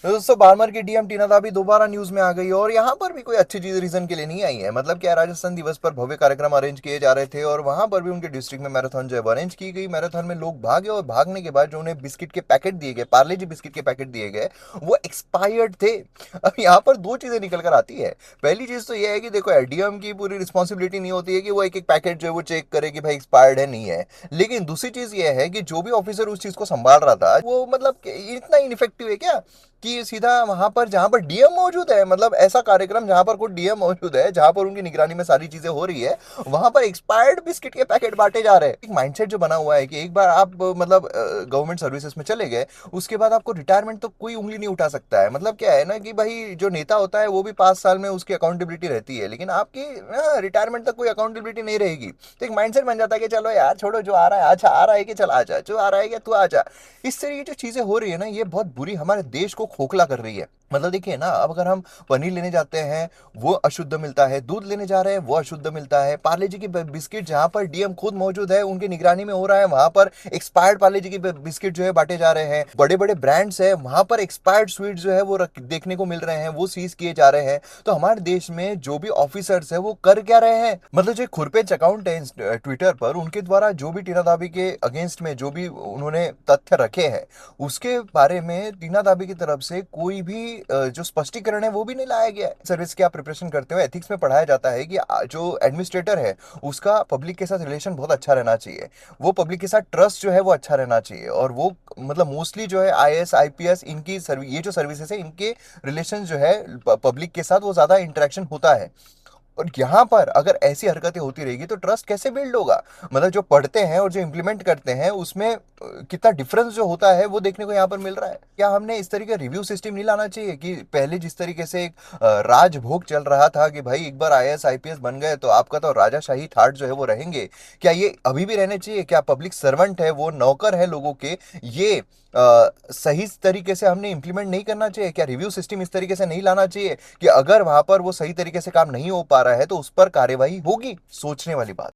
तो दोस्तों बारमर की डीएम टीना दाबी दोबारा न्यूज में आ गई और यहाँ पर भी कोई अच्छी चीज रीजन के लिए नहीं आई है। मतलब क्या, राजस्थान दिवस पर भव्य कार्यक्रम अरेंज किए जा रहे थे और वहां पर भी उनके डिस्ट्रिक्ट में मैराथन जो है वो अरेंज की गई। मैराथन में लोग भागे और भागने के बाद जो उन्हें बिस्किट के पैकेट दिए गए, पार्ले जी बिस्किट के पैकेट दिए गए, वो एक्सपायर्ड थे। अब यहाँ पर दो चीजें निकल कर आती है। पहली चीज तो ये है कि देखो डीएम की पूरी रिस्पॉन्सिबिलिटी नहीं होती है कि वो एक एक पैकेट जो है वो चेक करे कि भाई एक्सपायर्ड है नहीं है। लेकिन दूसरी चीज ये है कि जो भी ऑफिसर उस चीज को संभाल रहा था वो मतलब इतना इनफेक्टिव है क्या कि सीधा वहां पर जहां पर डीएम मौजूद है, मतलब ऐसा कार्यक्रम जहां पर कोई डीएम मौजूद है, जहां पर उनकी निगरानी में सारी चीजें हो रही है, वहां पर एक्सपायर्ड बिस्किट के पैकेट बांटे जा रहे हैं। एक माइंडसेट जो बना हुआ है कि एक बार आप मतलब गवर्नमेंट सर्विसेज में चले गए, उसके बाद आपको रिटायरमेंट तो कोई उंगली नहीं उठा सकता है। मतलब क्या है ना कि भाई जो नेता होता है वो भी 5 साल में उसकी अकाउंटेबिलिटी रहती है, लेकिन आपकी रिटायरमेंट तक कोई अकाउंटेबिलिटी नहीं रहेगी। तो एक माइंडसेट बन जाता है कि चलो यार छोड़ो, जो आ रहा है अच्छा आ रहा है कि चल आ जा, जो आ रहा है कि तू आ जा। इस तरह की जो चीजें हो रही है ना, ये बहुत बुरी हमारे देश को खोखला कर रही है। मतलब देखिए ना, अब अगर हम पनीर लेने जाते हैं वो अशुद्ध मिलता है, दूध लेने जा रहे हैं वो अशुद्ध मिलता है, पार्ले जी की बिस्किट जहां पर डीएम खुद मौजूद है उनकी निगरानी में हो रहा है, वहां पर एक्सपायर्ड पार्ले जी की बिस्किट जो है बांटे जा रहे हैं। बड़े बड़े ब्रांड्स है वहां पर एक्सपायर्ड स्वीट जो है वो देखने को मिल रहे हैं, वो सीज किए जा रहे हैं। तो हमारे देश में जो भी ऑफिसर्स है वो कर क्या रहे हैं? मतलब जो खुरपेच अकाउंट है ट्विटर पर, उनके द्वारा जो भी टीना दाबी के अगेंस्ट में जो भी उन्होंने तथ्य रखे हैं, उसके बारे में टीना दाबी की तरफ से कोई भी जो स्पष्टीकरण है वो भी नहीं लाया गया है। सर्विस की आप प्रिपरेशन करते हो, एथिक्स में पढ़ाया जाता है कि जो एडमिनिस्ट्रेटर है उसका पब्लिक के साथ रिलेशन बहुत अच्छा रहना चाहिए, वो पब्लिक के साथ ट्रस्ट जो है वो अच्छा रहना चाहिए, और वो मतलब मोस्टली जो है आईएएस आईपीएस इनकी ये जो सर्विसेज है इनके रिलेशन जो है पब्लिक के साथ वो ज्यादा इंटरेक्शन होता है। और यहाँ पर अगर ऐसी हरकतें होती रहेगी तो ट्रस्ट कैसे बिल्ड होगा? मतलब जो पढ़ते हैं और जो इम्प्लीमेंट करते हैं उसमें कितना डिफरेंस जो होता है वो देखने को यहाँ पर मिल रहा है। क्या हमने इस तरीके का रिव्यू सिस्टम नहीं लाना चाहिए कि पहले जिस तरीके से एक राजभोग चल रहा था कि भाई एक बार आईएएस आईपीएस बन गए तो आपका तो राजाशाही ठाट जो है वो रहेंगे, क्या ये अभी भी रहने चाहिए? क्या पब्लिक सर्वेंट है, वो नौकर है लोगों के, ये सही तरीके से हमने इंप्लीमेंट नहीं करना चाहिए? क्या रिव्यू सिस्टम इस तरीके से नहीं लाना चाहिए कि अगर वहां पर वो सही तरीके से काम नहीं हो पा रहा है तो उस पर कार्यवाही होगी? सोचने वाली बात।